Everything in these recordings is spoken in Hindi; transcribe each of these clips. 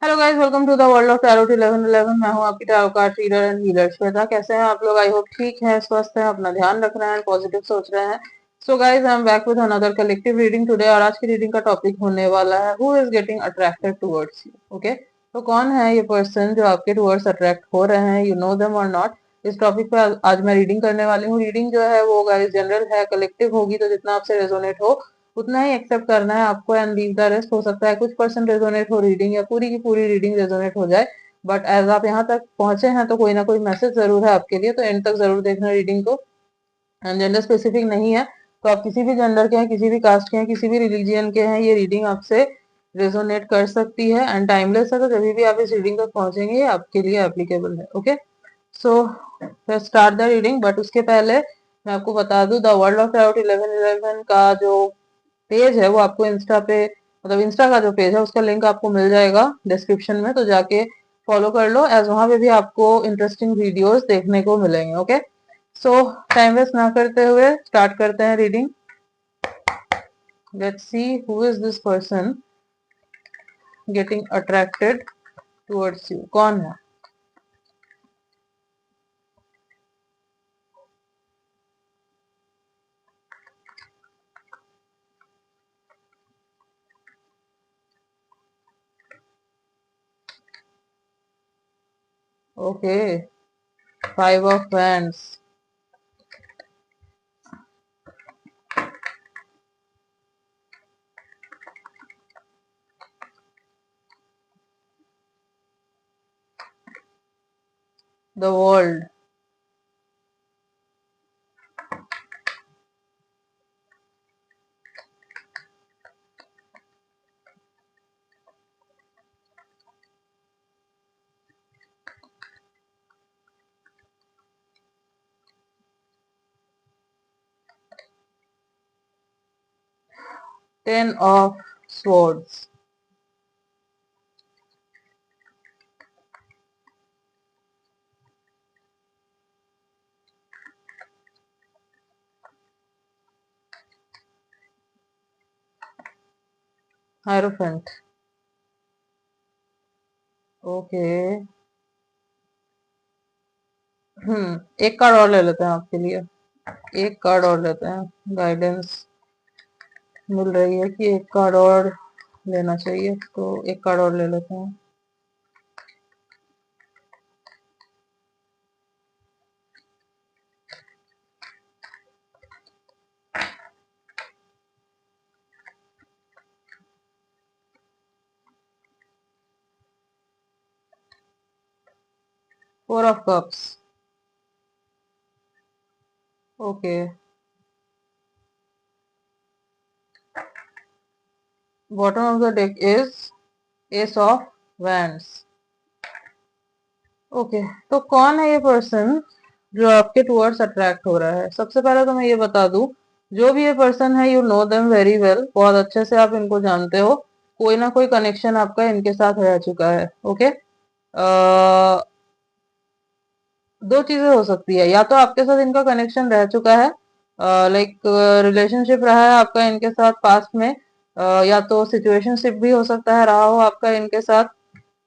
Hello guys, welcome to the world of tarot 1111। मैं हूं आपकी tarot card reader and healer Shweta. कैसे हैं आप लोग? आई होप ठीक हैं, स्वस्थ हैं, अपना ध्यान रख रहे हैं, पॉजिटिव सोच रहे हैं। So guys, I am back with another collective reading today. और आज की रीडिंग का टॉपिक होने वाला है who is getting attracted towards you. Okay, तो कौन है ये पर्सन जो आपके टुवर्ड्स अट्रैक्ट हो रहे हैं? यू नो देम और नॉट? इस टॉपिक पे आज मैं रीडिंग करने वाली हूँ। रीडिंग जो है वो गाइस जनरल है, कलेक्टिव होगी, तो जितना आपसे रेजोनेट हो उतना ही एक्सेप्ट करना है आपको एंड लीव द रेस्ट। हो सकता है कुछ परसेंट रेजोनेट हो रीडिंग, या पूरी की पूरी रीडिंग रेजोनेट हो जाए, बट एज आप यहाँ तक पहुंचे हैं तो कोई ना कोई मैसेज जरूर है आपके लिए, तो एंड तक जरूर देखना रीडिंग को। एंड जेंडर स्पेसिफिक नहीं है, तो आप किसी भी जेंडर के हैं, किसी भी कास्ट के हैं, किसी भी रिलीजियन के हैं, ये रीडिंग आपसे रेजोनेट कर सकती है एंड टाइमलेस है। तो जब भी आप इस रीडिंग तक पहुंचेंगे ये आपके लिए एप्लीकेबल है। Okay, so start the reading. But उसके पहले मैं आपको बता दूं, द वर्ल्ड ऑफ टैरोट 1111 का जो पेज है वो आपको इंस्टा पे, मतलब इंस्टा का जो पेज है उसका लिंक आपको मिल जाएगा डिस्क्रिप्शन में, तो जाके फॉलो कर लो, एज वहां पे भी आपको इंटरेस्टिंग वीडियोस देखने को मिलेंगे। ओके, सो टाइम वेस्ट ना करते हुए स्टार्ट करते हैं reading. Let's see who is this person getting attracted towards you. कौन है? Okay, 5 of Wands, the World, Ten of Swords, Hierophant। Okay, एक कार्ड और ले लेते हैं आपके लिए। एक कार्ड और लेते हैं, गाइडेंस मिल रही है कि एक कार्ड और लेना चाहिए, तो एक कार्ड और ले लेते हैं। Four of Cups। Okay, bottom of the deck is Ace of Wands। Okay, तो कौन है ये पर्सन जो आपके टुवर्ड्स अट्रैक्ट हो रहा है? सबसे पहले तो मैं ये बता दूं, जो भी ये पर्सन है, you know them very well, बहुत अच्छे से आप इनको जानते हो। कोई ना कोई कनेक्शन आपका इनके साथ रह चुका है। ओके, दो चीजें हो सकती है, या तो आपके साथ इनका कनेक्शन रह चुका है, लाइक रिलेशनशिप रहा है आपका इनके साथ पास्ट में, या तो सिचुएशनशिप भी हो सकता है रहा हो आपका इनके साथ,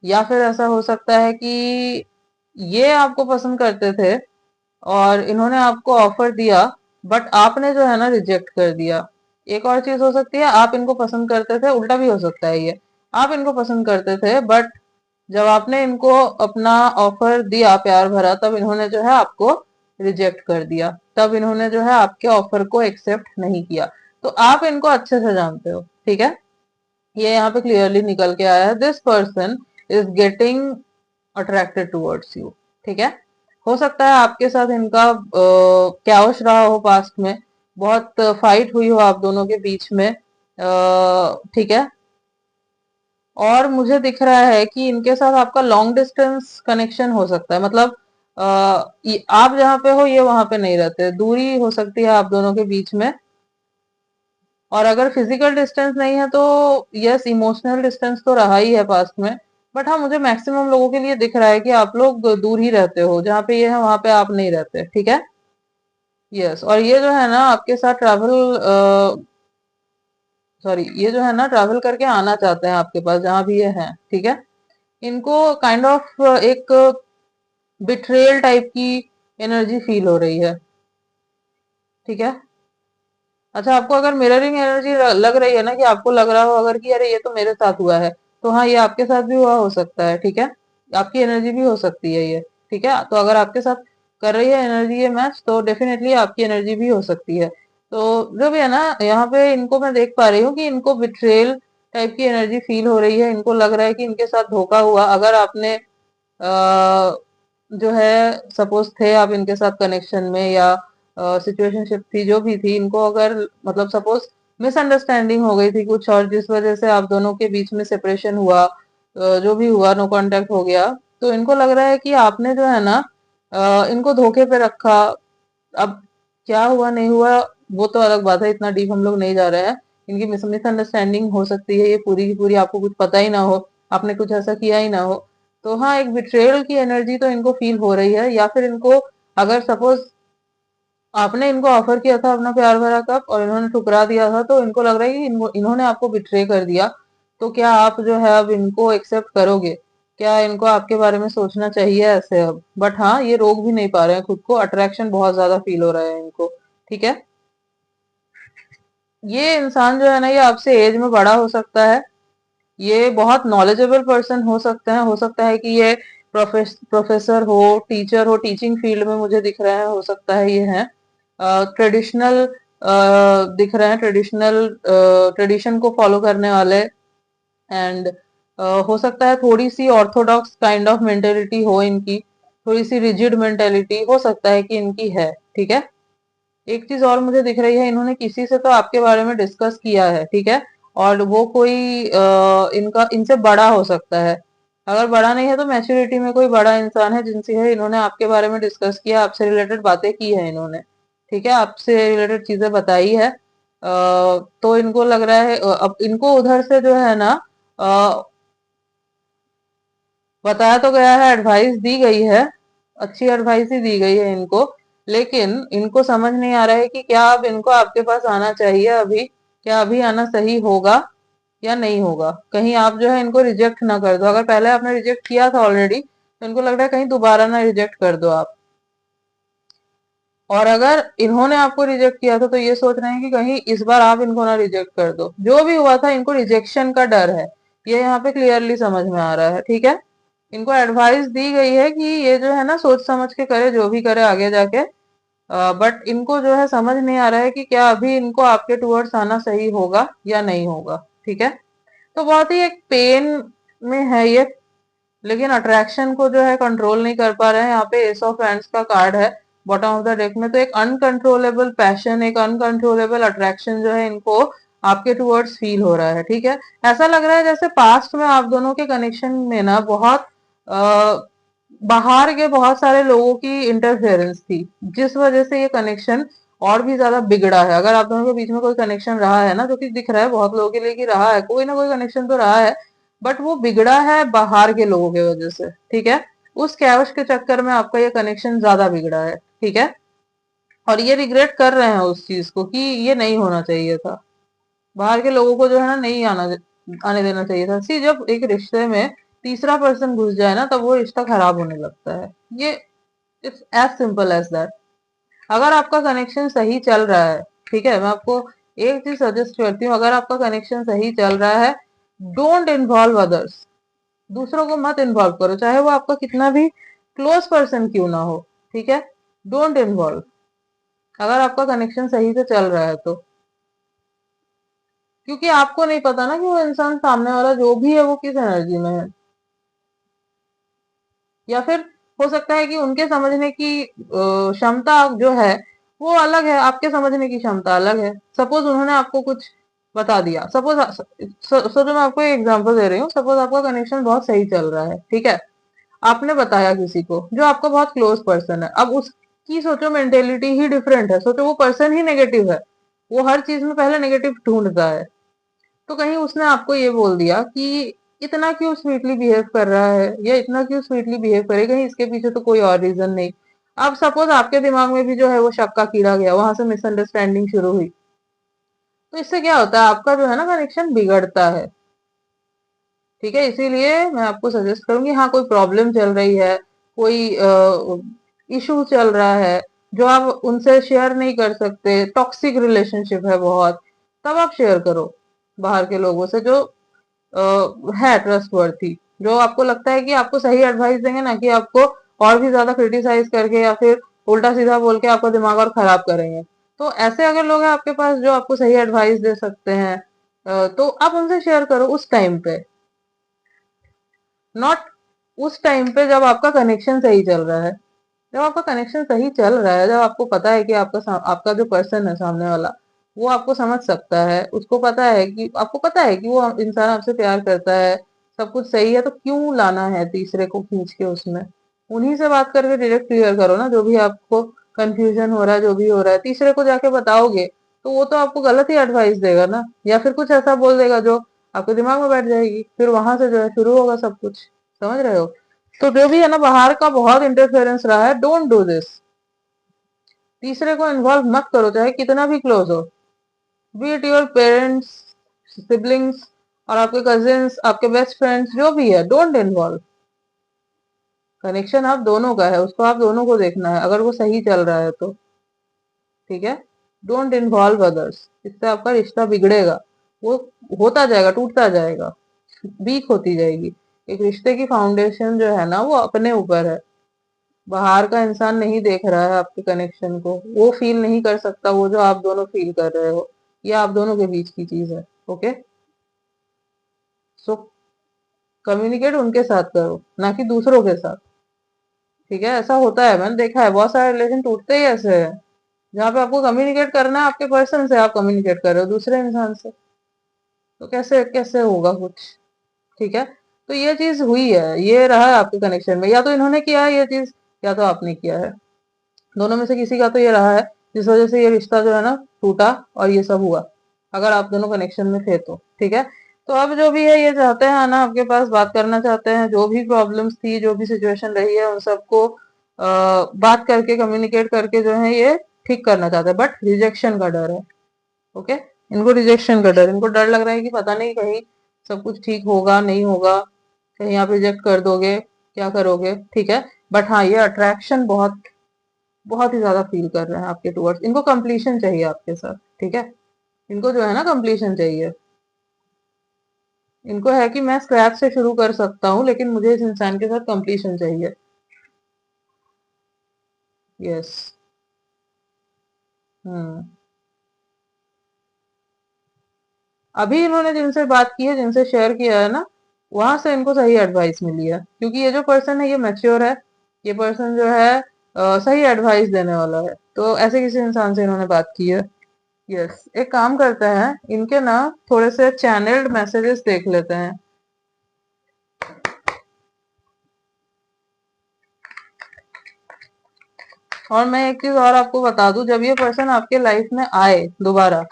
या फिर ऐसा हो सकता है कि ये आपको पसंद करते थे और इन्होंने आपको ऑफर दिया, बट आपने जो है ना रिजेक्ट कर दिया। एक और चीज हो सकती है, आप इनको पसंद करते थे, उल्टा भी हो सकता है ये, आप इनको पसंद करते थे बट जब आपने इनको अपना ऑफर दिया प्यार भरा, तब इन्होंने जो है आपको रिजेक्ट कर दिया, तब इन्होंने जो है आपके ऑफर को एक्सेप्ट नहीं किया। तो आप इनको अच्छे से जानते हो, ठीक है? ये यहाँ पे क्लियरली निकल के आया है, this person is getting attracted towards you. ठीक है, हो सकता है आपके साथ इनका कैओस रहा हो पास्ट में, बहुत फाइट हुई हो आप दोनों के बीच में, ठीक है। और मुझे दिख रहा है कि इनके साथ आपका लॉन्ग डिस्टेंस कनेक्शन हो सकता है, मतलब आप जहाँ पे हो ये वहां पे नहीं रहते, दूरी हो सकती है आप दोनों के बीच में। और अगर फिजिकल डिस्टेंस नहीं है तो यस, इमोशनल डिस्टेंस तो रहा ही है पास्ट में। बट हाँ, मुझे मैक्सिमम लोगों के लिए दिख रहा है कि आप लोग दूर ही रहते हो, जहाँ पे ये है वहां पे आप नहीं रहते। ठीक है, यस। और ये जो है ना आपके साथ ट्रैवल, सॉरी, ये जो है ना ट्रैवल करके आना चाहते हैं आपके पास, जहां भी ये है। ठीक है, इनको काइंड ऑफ एक बिट्रेयल टाइप की एनर्जी फील हो रही है। ठीक है। अच्छा, आपको अगर मिररिंग एनर्जी लग रही है ना, कि आपको लग रहा हो अगर कि अरे ये तो मेरे साथ हुआ है, तो हाँ, ये आपके साथ भी हुआ हो सकता है। ठीक है। आपकी एनर्जी भी हो सकती है ये। ठीक है। तो अगर आपके साथ कर रही है एनर्जी ये मैच, तो डेफिनेटली आपकी एनर्जी भी हो सकती है। तो जो भी है ना, यहाँ पे इनको मैं देख पा रही हूँ कि इनको बिट्रेयल टाइप की एनर्जी फील हो रही है। इनको लग रहा है कि इनके साथ धोखा हुआ। अगर आपने जो है, सपोज थे आप इनके साथ कनेक्शन में, या सिचुएशनशिप थी जो भी थी, इनको अगर मतलब सपोज मिसअंडरस्टैंडिंग हो गई थी कुछ, और जिस वजह से आप दोनों के बीच में सेपरेशन हुआ, जो भी हुआ, नो कांटेक्ट हो गया, तो इनको लग रहा है कि आपने जो है ना, इनको धोखे पे रखा। अब क्या हुआ नहीं हुआ वो तो अलग बात है, इतना डीप हम लोग नहीं जा रहे हैं। इनकी मिसअंडरस्टैंडिंग हो सकती है ये पूरी की पूरी, आपको कुछ पता ही ना हो, आपने कुछ ऐसा किया ही ना हो। तो हाँ, एक बिट्रेयल की एनर्जी तो इनको फील हो रही है। या फिर इनको, अगर सपोज आपने इनको ऑफर किया था अपना प्यार भरा कप और इन्होंने ठुकरा दिया था, तो इनको लग रहा है कि इन्होंने आपको बिट्रे कर दिया। तो क्या आप जो है अब इनको एक्सेप्ट करोगे? क्या इनको आपके बारे में सोचना चाहिए ऐसे अब? बट हाँ, ये रोक भी नहीं पा रहे हैं खुद को, अट्रैक्शन बहुत ज्यादा फील हो रहा है इनको। ठीक है। ये इंसान जो है ना, ये आपसे एज में बड़ा हो सकता है। ये बहुत नॉलेजेबल पर्सन हो सकते हैं। हो सकता है कि ये प्रोफेसर हो, टीचर हो, टीचिंग फील्ड में मुझे दिख रहे हैं, हो सकता है ये हैं ट्रेडिशनल, दिख रहे हैं ट्रेडिशनल, ट्रेडिशन को फॉलो करने वाले। एंड हो सकता है थोड़ी सी ऑर्थोडॉक्स काइंड ऑफ मेंटेलिटी हो इनकी, थोड़ी सी रिजिड मेंटेलिटी हो सकता है कि इनकी है। ठीक है। एक चीज और मुझे दिख रही है, इन्होंने किसी से तो आपके बारे में डिस्कस किया है। ठीक है। और वो कोई इनका इनसे बड़ा हो सकता है। अगर बड़ा नहीं है तो मैच्योरिटी में कोई बड़ा इंसान है जिनसे है इन्होंने आपके बारे में डिस्कस किया, आपसे रिलेटेड बातें की है इन्होंने। ठीक है। आपसे रिलेटेड चीजें बताई है। तो इनको लग रहा है अब इनको उधर से जो है ना, अ, बताया तो गया है, एडवाइस दी गई है, अच्छी एडवाइस ही दी गई है इनको। लेकिन इनको समझ नहीं आ रहा है कि क्या अब इनको आपके पास आना चाहिए अभी, क्या अभी आना सही होगा या नहीं होगा। कहीं आप जो है इनको रिजेक्ट ना कर दो। अगर पहले आपने रिजेक्ट किया था ऑलरेडी, तो इनको लग रहा है कहीं दोबारा ना रिजेक्ट कर दो आप। और अगर इन्होंने आपको रिजेक्ट किया था, तो ये सोच रहे हैं कि कहीं इस बार आप इनको ना रिजेक्ट कर दो। जो भी हुआ था, इनको रिजेक्शन का डर है। ये यहाँ पे क्लियरली समझ में आ रहा है। ठीक है। इनको एडवाइस दी गई है कि ये जो है ना, सोच समझ के करे, जो भी करे आगे जाके। बट इनको जो है समझ नहीं आ रहा है कि क्या अभी इनको आपके टूवर्ड्स आना सही होगा या नहीं होगा। ठीक है। तो बहुत ही एक पेन में है ये, लेकिन अट्रैक्शन को जो है कंट्रोल नहीं कर पा रहे हैं। यहाँ पे एस ऑफ हैंड्स का कार्ड है बॉटम ऑफ द डेक में। तो एक अनकंट्रोलेबल पैशन, एक अनकंट्रोलेबल अट्रैक्शन जो है इनको आपके टुवर्ड्स फील हो रहा है। ठीक है। ऐसा लग रहा है जैसे पास्ट में आप दोनों के कनेक्शन में ना बहुत बाहर के बहुत सारे लोगों की इंटरफेरेंस थी, जिस वजह से ये कनेक्शन और भी ज्यादा बिगड़ा है। अगर आप दोनों के बीच में कोई कनेक्शन रहा है ना, जो कि दिख रहा है बहुत लोगों के लिए कि रहा है, कोई ना कोई कनेक्शन तो रहा है, बट वो बिगड़ा है बाहर के लोगों की वजह से। ठीक है। उस कैवश के चक्कर में आपका ये कनेक्शन ज्यादा बिगड़ा है। ठीक है। और ये रिग्रेट कर रहे हैं उस चीज को कि ये नहीं होना चाहिए था। बाहर के लोगों को जो है ना, नहीं आने देना चाहिए था। सी, जब एक रिश्ते में तीसरा पर्सन घुस जाए ना, तब वो रिश्ता खराब होने लगता है। ये it's as simple as that. अगर आपका कनेक्शन सही चल रहा है, ठीक है, मैं आपको एक चीज सजेस्ट करती हूँ। अगर आपका कनेक्शन सही चल रहा है, डोंट इन्वॉल्व अदर्स। दूसरों को मत इन्वॉल्व करो, चाहे वो आपका कितना भी क्लोज पर्सन क्यों ना हो। ठीक है। डोंट इन्वॉल्व, अगर आपका कनेक्शन सही से चल रहा है तो। क्योंकि आपको नहीं पता ना कि वो इंसान सामने वाला जो भी है वो किस एनर्जी में है। या फिर हो सकता है कि उनके समझने की क्षमता जो है वो अलग है, आपके समझने की क्षमता अलग है। सपोज उन्होंने आपको कुछ बता दिया, सपोज सोचो, मैं आपको एक एग्जांपल दे रही हूँ। सपोज आपका कनेक्शन बहुत सही चल रहा है, ठीक है, आपने बताया किसी को जो आपका बहुत क्लोज पर्सन है। अब उसकी सोचो मेंटेलिटी ही डिफरेंट है, सोचो वो पर्सन ही नेगेटिव है, वो हर चीज में पहले नेगेटिव ढूंढता है। तो कहीं उसने आपको ये बोल दिया कि इतना क्यों स्वीटली बिहेव कर रहा है, या इतना क्यों स्वीटली बिहेव करे, कहीं इसके पीछे तो कोई और रीजन नहीं। अब सपोज आपके दिमाग में भी जो है वो शक का कीड़ा गया, वहां से मिसअंडरस्टैंडिंग शुरू हुई। तो इससे क्या होता है, आपका जो है ना कनेक्शन बिगड़ता है। ठीक है, इसीलिए मैं आपको सजेस्ट करूंगी, हाँ कोई प्रॉब्लम चल रही है, कोई इशू चल रहा है जो आप उनसे शेयर नहीं कर सकते, टॉक्सिक रिलेशनशिप है बहुत, तब आप शेयर करो बाहर के लोगों से जो है ट्रस्टवर्थी, जो आपको लगता है कि आपको सही एडवाइस देंगे, ना कि आपको और भी ज्यादा क्रिटिसाइज करके या फिर उल्टा सीधा बोल के आपका दिमाग और खराब करेंगे। तो ऐसे अगर लोग हैं आपके पास जो आपको सही एडवाइस दे सकते हैं, तो आप उनसे शेयर करो उस टाइम पे, नॉट उस टाइम पे जब आपका कनेक्शन सही चल रहा है। जब आपका कनेक्शन सही चल रहा है, जब आपको पता है कि आपका जो पर्सन है सामने वाला, वो आपको समझ सकता है, उसको पता है कि आपको पता है कि वो इंसान आपसे प्यार करता है, सब कुछ सही है, तो क्यों लाना है तीसरे को खींच के उसमें। उन्हीं से बात करके डायरेक्ट क्लियर करो ना, जो भी आपको कंफ्यूजन हो रहा है, जो भी हो रहा है, तीसरे को जाके बताओगे तो वो तो आपको गलत ही एडवाइस देगा ना, या फिर कुछ ऐसा बोल देगा जो आपके दिमाग में बैठ जाएगी, फिर वहां से जो है शुरू होगा सब कुछ। समझ रहे हो? तो जो भी है ना, बाहर का बहुत इंटरफेरेंस रहा है, डोंट डू दिस। तीसरे को इन्वॉल्व मत करो, चाहे कितना भी क्लोज हो, B it your parents, siblings, और आपके कजिन्स, आपके बेस्ट फ्रेंड्स, जो भी है, डोंट इन्वॉल्व। कनेक्शन आप दोनों का है, उसको आप दोनों को देखना है, अगर वो सही चल रहा है तो। ठीक है, डोंट इन्वॉल्व अदर्स, इससे आपका रिश्ता बिगड़ेगा, वो होता जाएगा, टूटता जाएगा, वीक होती जाएगी। एक रिश्ते की फाउंडेशन जो है ना, वो अपने ऊपर है। बाहर का इंसान नहीं देख रहा है आपके कनेक्शन को, वो फील नहीं कर सकता वो जो आप दोनों फील कर रहे हो, ये आप दोनों के बीच की चीज है। ओके, सो कम्युनिकेट उनके साथ करो, ना कि दूसरों के साथ। ठीक है, ऐसा होता है, मैंने देखा है बहुत सारे रिलेशन टूटते ही ऐसे है, जहाँ पे आपको कम्युनिकेट करना है आपके पर्सन से, आप कम्युनिकेट कर रहे हो दूसरे इंसान से, तो कैसे कैसे होगा कुछ। ठीक है, तो ये चीज हुई है, ये रहा है आपके कनेक्शन में, या तो इन्होंने किया है ये चीज, या तो आपने किया है, दोनों में से किसी का तो ये रहा है, जिस वजह से ये रिश्ता जो है ना टूटा और ये सब हुआ, अगर आप दोनों कनेक्शन में थे तो। ठीक है, तो अब जो भी है ये चाहते हैं आना आपके पास, बात करना चाहते हैं, जो भी प्रॉब्लम्स थी, जो भी सिचुएशन रही है, उन सबको बात करके, कम्युनिकेट करके जो है ये ठीक करना चाहते हैं, बट रिजेक्शन का डर है। ओके, इनको रिजेक्शन का डर, इनको डर लग रहा है कि पता नहीं कहीं सब कुछ ठीक होगा नहीं होगा, कहीं आप रिजेक्ट कर दोगे, क्या करोगे। ठीक है, बट हाँ, ये अट्रैक्शन बहुत बहुत ही ज्यादा फील कर रहे हैं आपके टूवर्ड्स, इनको कंप्लीशन चाहिए आपके साथ। ठीक है, इनको जो है ना कंप्लीशन चाहिए, इनको है कि मैं स्क्रैच से शुरू कर सकता हूँ, लेकिन मुझे इस इंसान के साथ कंप्लीशन चाहिए। यस। हम्म। अभी इन्होंने जिनसे बात की है, जिनसे शेयर किया है ना, वहां से इनको सही एडवाइस मिली है, क्योंकि ये जो पर्सन है ये मैच्योर है, ये पर्सन जो है सही एडवाइस देने वाला है, तो ऐसे किसी इंसान से इन्होंने बात की है। यस, एक काम करते हैं, इनके ना थोड़े से चैनल्ड मैसेजेस देख लेते हैं। और मैं एक चीज और आपको बता दूं, जब ये पर्सन आपके लाइफ में आए दोबारा,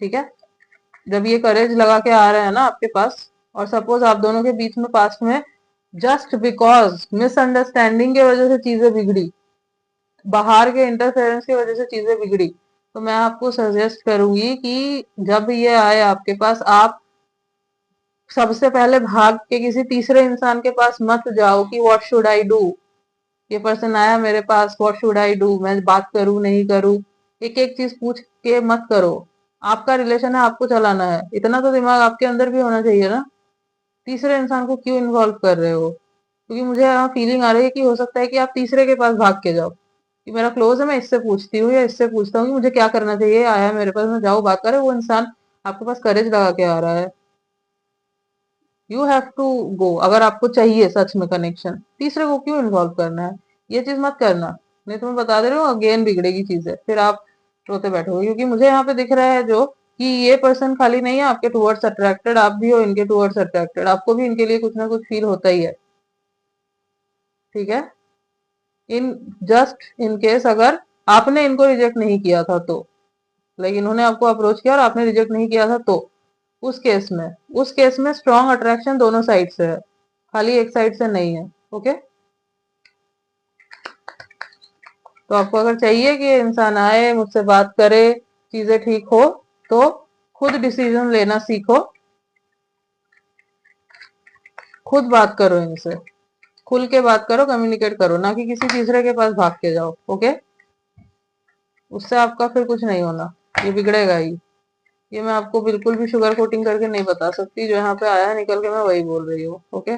ठीक है, जब ये करेज लगा के आ रहे हैं ना आपके पास, और सपोज आप दोनों के बीच में पास्ट में जस्ट बिकॉज मिसअंडरस्टैंडिंग की वजह से चीजें बिगड़ी, बाहर के इंटरफेरेंस की वजह से चीजें बिगड़ी, तो मैं आपको सजेस्ट करूंगी कि जब ये आए आपके पास, आप सबसे पहले भाग के किसी तीसरे इंसान के पास मत जाओ कि व्हाट शुड आई डू। ये पर्सन आया मेरे पास, व्हाट शुड आई डू, मैं बात करूं नहीं करूं, एक एक चीज पूछ के मत करो। आपका रिलेशन है, आपको चलाना है, इतना तो दिमाग आपके अंदर भी होना चाहिए ना। तीसरे इंसान को क्यों इन्वॉल्व कर रहे हो? क्योंकि मुझे यहाँ फीलिंग आ रही है कि हो सकता है कि आप तीसरे के पास भाग के जाओ, कि मेरा क्लोज है, मैं इससे पूछती हूँ या इससे पूछता हूँ कि मुझे क्या करना चाहिए, आया है मेरे पास, मैं जाऊँ बात करे, वो इंसान आपके पास करेज लगा के आ रहा है। यू हैव टू गो, अगर आपको चाहिए सच में कनेक्शन, तीसरे को क्यों इन्वॉल्व करना है? ये चीज मत करना, नहीं तो मैं बता दे रही हूँ अगेन बिगड़ेगी चीजें, फिर आप रोते बैठोगे, क्योंकि मुझे यहाँ पे दिख रहा है जो कि ये पर्सन खाली नहीं है आपके टुवर्ड्स अट्रैक्टेड, आप भी हो इनके टुवर्ड्स अट्रैक्टेड, आपको भी इनके लिए कुछ ना कुछ फील होता ही है। ठीक है, इन जस्ट इन केस अगर आपने इनको रिजेक्ट नहीं किया था तो, लाइक इन्होंने आपको अप्रोच किया और आपने रिजेक्ट नहीं किया था तो, उस केस में, उस केस में स्ट्रॉन्ग अट्रैक्शन दोनों साइड से है, खाली एक साइड से नहीं है। ओके, तो आपको अगर चाहिए कि इंसान आए मुझसे बात करे, चीजें ठीक हो, तो खुद डिसीजन लेना सीखो, खुद बात करो इनसे, खुल के बात करो, कम्युनिकेट करो, ना कि किसी तीसरे के पास भाग के जाओ। ओके, उससे आपका फिर कुछ नहीं होना, ये बिगड़ेगा ही। ये मैं आपको बिल्कुल भी शुगर कोटिंग करके नहीं बता सकती, जो यहाँ पे आया है निकल के मैं वही बोल रही हूँ। ओके,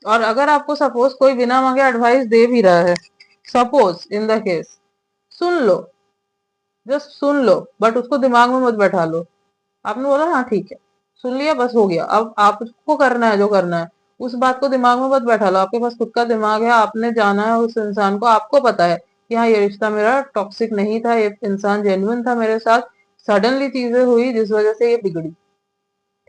और अगर आपको सपोज कोई बिना मांगे एडवाइस दे भी रहा है, suppose in the case, soon low, just soon low, but उसको दिमाग में मत बैठा लो। आपने बोला हाँ ठीक है, सुन लिया, बस हो गया, अब आपको करना है जो करना है, उस बात को दिमाग में मत बैठा लो। आपके पास खुद का दिमाग है, आपने जाना है उस इंसान को, आपको पता है कि हाँ ये रिश्ता मेरा टॉक्सिक नहीं था, ये इंसान जेन्युइन था मेरे साथ, सडनली चीजें हुई जिस वजह से ये बिगड़ी।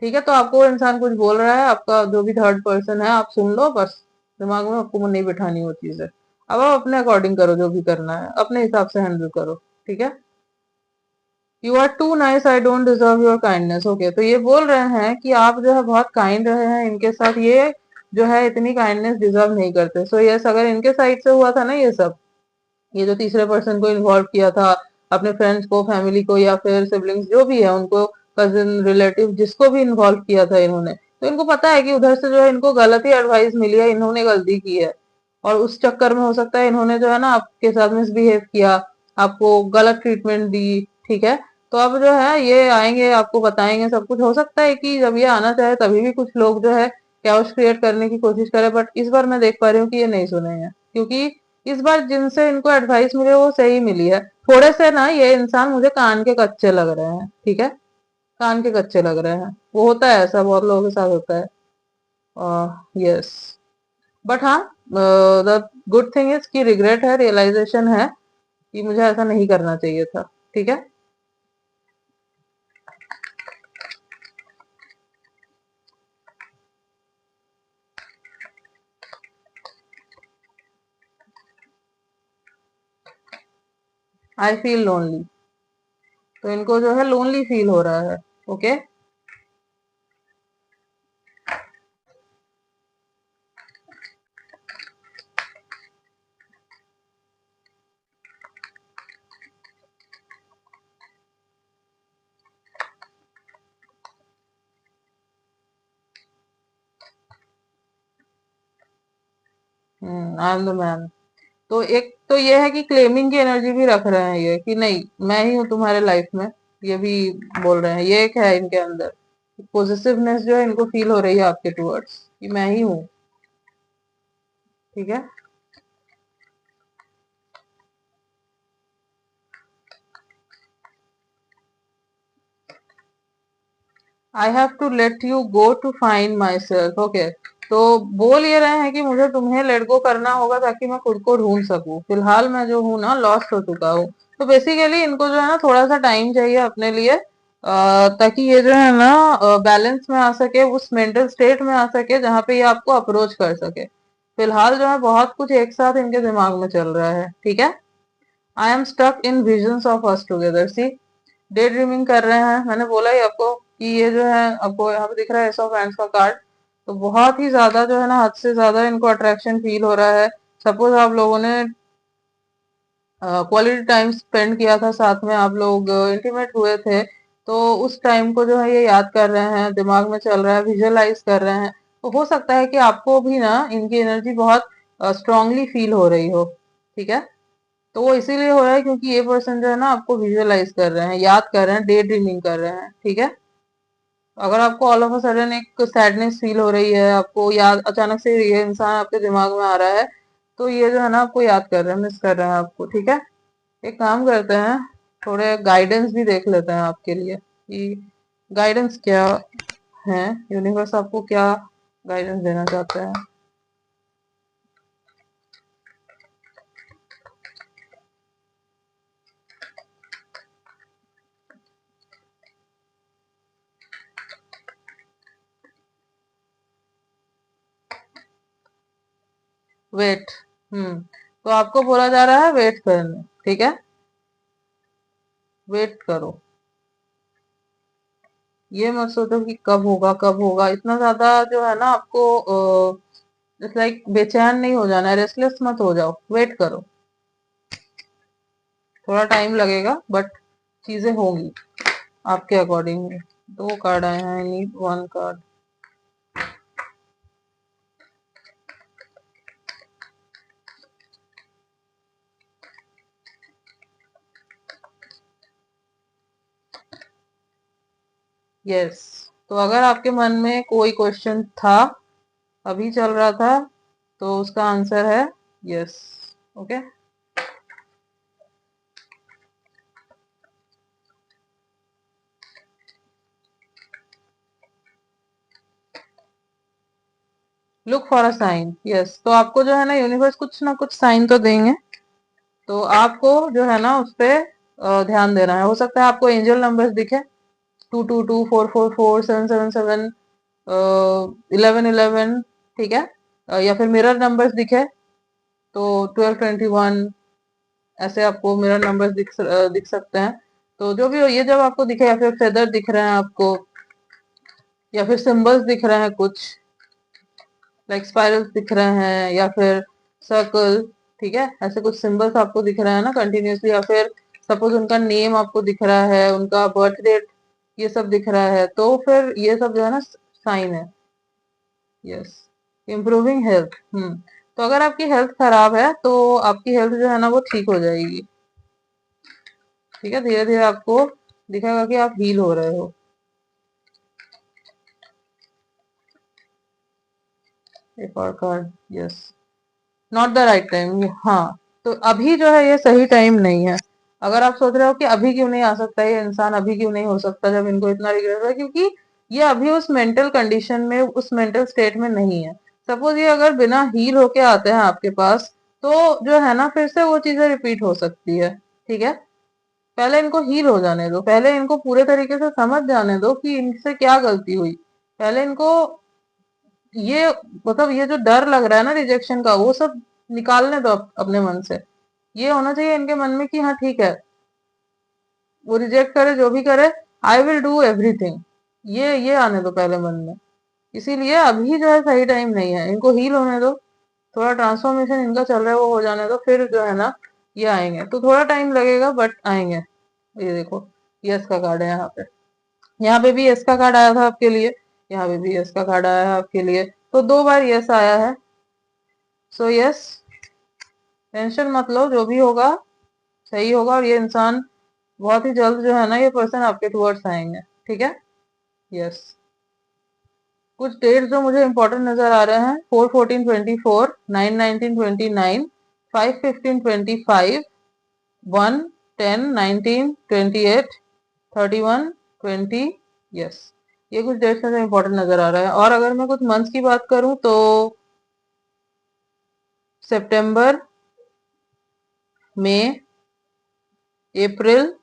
ठीक है, तो आपको वो इंसान कुछ बोल रहा है, आपका जो भी थर्ड पर्सन है, आप सुन लो बस, दिमाग में आपको नहीं बिठानी वो चीजें। अब आप अपने अकॉर्डिंग करो, जो भी करना है अपने हिसाब से हैंडल करो। ठीक है, you are too nice, I don't deserve your kindness. Okay, तो ये बोल रहे हैं कि आप जो है बहुत काइंड रहे हैं इनके साथ, ये जो है इतनी काइंडनेस डिजर्व नहीं करते। सो यस, अगर इनके साइड से हुआ था ना ये सब, ये जो तीसरे पर्सन को इन्वॉल्व किया था, अपने फ्रेंड्स को, फैमिली को, या फिर सिबलिंग्स जो भी है उनको, कजिन, रिलेटिव, जिसको भी इन्वॉल्व किया था इन्होंने, तो इनको पता है कि उधर से जो है इनको गलत ही एडवाइस मिली है, इन्होंने गलती की है, और उस चक्कर में हो सकता है इन्होंने जो है ना आपके साथ मिसबिहेव किया, आपको गलत ट्रीटमेंट दी। ठीक है, तो अब जो है ये आएंगे, आपको बताएंगे सब कुछ। हो सकता है कि जब ये आना चाहे तभी भी कुछ लोग जो है कैओस क्रिएट करने की कोशिश करे, बट इस बार मैं देख पा रही हूँ कि ये नहीं सुनेंगे, क्योंकि इस बार जिनसे इनको एडवाइस मिले वो सही मिली है। थोड़े से ना ये इंसान मुझे कान के कच्चे लग रहे हैं। ठीक है, कान के कच्चे लग रहे हैं, वो होता है ऐसा, बहुत लोगों के साथ होता है। यस, बट हाँ, द गुड थिंग इज कि रिग्रेट है, रियलाइजेशन है कि मुझे ऐसा नहीं करना चाहिए था। ठीक है, आई फील लोनली, तो इनको जो है लोनली फील हो रहा है। Okay, I am the man. तो एक तो ये है कि क्लेमिंग की एनर्जी भी रख रहे हैं ये, कि नहीं मैं ही हूँ तुम्हारे लाइफ में, ये भी बोल रहे हैं। ये एक है इनके अंदर, पॉजिटिवनेस जो है इनको फील हो रही है आपके टूवर्ड्स, कि मैं ही हूँ। ठीक है, I have to let you go to find myself. Okay, तो बोल ये रहे हैं कि मुझे तुम्हें लेट गो करना होगा ताकि मैं खुद को ढूंढ सकूं, फिलहाल मैं जो हूँ ना लॉस्ट हो चुका हूँ। तो बेसिकली इनको जो है ना थोड़ा सा टाइम चाहिए अपने लिए, ताकि ये जो है ना बैलेंस में आ सके, उस मेंटल स्टेट में आ सके जहाँ पे ये आपको अप्रोच कर सके। फिलहाल जो है बहुत कुछ एक साथ इनके दिमाग में चल रहा है। ठीक है, I am stuck in visions of us together. See, day dreaming कर रहे हैं, मैंने बोला ही आपको कि ये जो है, आपको यहाँ पे दिख रहा है एस ऑफ हैंड्स का कार्ड, तो बहुत ही ज्यादा जो है ना हद से ज्यादा इनको अट्रैक्शन फील हो रहा है। सपोज आप लोगों ने क्वालिटी टाइम स्पेंड किया था साथ में, आप लोग इंटीमेट हुए थे, तो उस टाइम को जो है ये याद कर रहे हैं, दिमाग में चल रहा है, विजुअलाइज कर रहे हैं। तो हो सकता है कि आपको भी ना इनकी एनर्जी बहुत स्ट्रांगली फील हो रही हो। ठीक है, तो वो इसीलिए हो रहा है क्योंकि ये पर्सन जो है ना आपको विजुअलाइज कर रहे हैं, याद कर रहे हैं, डे ड्रीमिंग कर रहे हैं। ठीक है, अगर आपको ऑल ऑफ अ सडन एक सैडनेस फील हो रही है, आपको याद अचानक से ये इंसान आपके दिमाग में आ रहा है, तो ये जो है ना आपको याद कर रहे हैं, मिस कर रहे हैं आपको। ठीक है, एक काम करते हैं, थोड़े गाइडेंस भी देख लेते हैं आपके लिए कि गाइडेंस क्या है, यूनिवर्स आपको क्या गाइडेंस देना चाहते हैं। वेट, तो आपको बोला जा रहा है वेट करने। ठीक है, वेट करो, ये मत सोचो कि कब होगा कब होगा, इतना ज्यादा जो है ना आपको इट्स लाइक बेचैन नहीं हो जाना है, रेस्टलेस मत हो जाओ, वेट करो, थोड़ा टाइम लगेगा बट चीजें होंगी। आपके अकॉर्डिंग। दो कार्ड आए हैं, I need one card. Yes, तो अगर आपके मन में कोई क्वेश्चन था, अभी चल रहा था, तो उसका आंसर है yes. Okay, look for a sign. Yes, तो आपको जो है ना यूनिवर्स कुछ ना कुछ साइन तो देंगे, तो आपको जो है ना उस पे ध्यान देना है। हो सकता है आपको एंजल नंबर्स दिखे, 222, 444, 777, 1111, ठीक है। या फिर मिरर नंबर्स दिखे तो 1221, ऐसे आपको मिरर नंबर्स दिख सकते हैं। तो जो भी हो, ये जब आपको दिखे, या फिर फेदर दिख रहे हैं आपको, या फिर सिंबल्स दिख रहे हैं कुछ, लाइक स्पाइरल्स दिख रहे हैं, या फिर सर्कल, ठीक है, ऐसे कुछ सिंबल्स आपको दिख रहे हैं ना कंटिन्यूअसली, या फिर सपोज उनका नेम आपको दिख रहा है, उनका बर्थ डेट, ये सब दिख रहा है, तो फिर ये सब जो है ना साइन है। Yes, improving health. तो अगर आपकी हेल्थ खराब है तो आपकी हेल्थ जो है ना वो ठीक हो जाएगी, ठीक है। धीरे धीरे आपको दिखेगा कि आप हील हो रहे हो। एक और card, yes, not the right time. हाँ, तो अभी जो है ये सही टाइम नहीं है। अगर आप सोच रहे हो कि अभी क्यों नहीं आ सकता ये इंसान, अभी क्यों नहीं हो सकता जब इनको इतना रिग्रेट है, क्योंकि ये अभी उस मेंटल कंडीशन में, उस मेंटल स्टेट में नहीं है। सपोज ये अगर बिना हील होके आते हैं आपके पास, तो जो है ना फिर से वो चीजें रिपीट हो सकती है, ठीक है। पहले इनको हील हो जाने दो, पहले इनको पूरे तरीके से समझ जाने दो कि इनसे क्या गलती हुई। पहले इनको ये, मतलब ये जो डर लग रहा है ना रिजेक्शन का, वो सब निकालने दो अपने मन से। ये होना चाहिए इनके मन में कि हाँ ठीक है, वो रिजेक्ट करे जो भी करे, आई विल डू एवरीथिंग। ये आने दो पहले मन में। इसीलिए अभी जो है सही टाइम नहीं है, इनको हील होने दो। थोड़ा ट्रांसफॉर्मेशन इनका चल रहा है, वो हो जाने दो, फिर जो है ना ये आएंगे। तो थोड़ा टाइम लगेगा बट आएंगे। ये देखो, यस का कार्ड है यहाँ पे। यहाँ पे भी यस का कार्ड आया था आपके लिए, यहाँ पे भी यस का कार्ड आया है आपके लिए, तो दो बार यस आया है। सो यस, टेंशन मत लो, जो भी होगा सही होगा, और ये इंसान बहुत ही जल्द जो है ना, ये पर्सन आपके टुवर्ड्स आएंगे, ठीक है। यस, कुछ डेट जो मुझे इंपॉर्टेंट नजर आ रहे हैं, 4/14/24, 9/19/29, 5/15/25, 1/10/19/28, 31/20। यस, ये कुछ डेट्स मुझे इंपॉर्टेंट नजर आ रहा है। और अगर मैं कुछ मंथ्स की बात करूं तो सितंबर, मई, अप्रैल,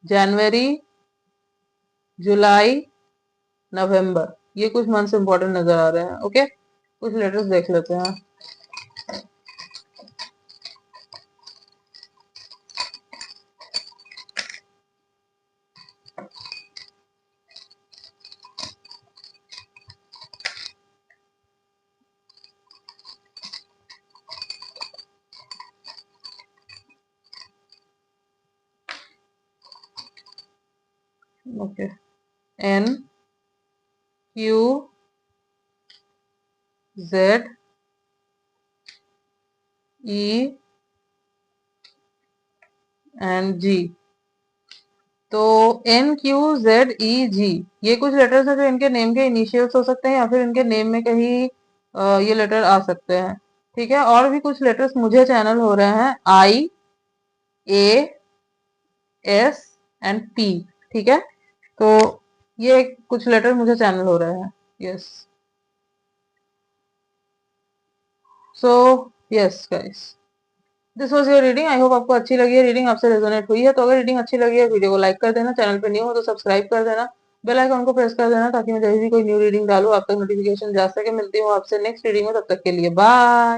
जनवरी, जुलाई, नवंबर, ये कुछ मंथ्स इंपॉर्टेंट नजर आ रहे हैं। ओके, कुछ लेटर्स देख लेते हैं। Okay, N, Q, Z, E and G. तो N, Q, Z, E, G, ये कुछ लेटर्स है जो इनके नेम के इनिशियल्स हो सकते हैं, या फिर इनके नेम में कहीं ये लेटर आ सकते हैं, ठीक है। और भी कुछ लेटर्स मुझे चैनल हो रहे हैं, आई, ए, एस एंड पी, ठीक है। तो ये कुछ लेटर मुझे चैनल हो रहे हैं। Yes, so yes guys, this was your reading. I hope आपको अच्छी लगी है रीडिंग, आपसे रेजोनेट हुई है। तो अगर रीडिंग अच्छी लगी है, वीडियो को लाइक कर देना, चैनल पे न्यू हो तो सब्सक्राइब कर देना, बेल आइकन को प्रेस कर देना, ताकि मैं जब भी कोई न्यू रीडिंग डालूं आप तक नोटिफिकेशन जा सके। मिलती हूँ आपसे नेक्स्ट रीडिंग में, तब तक के लिए बाय।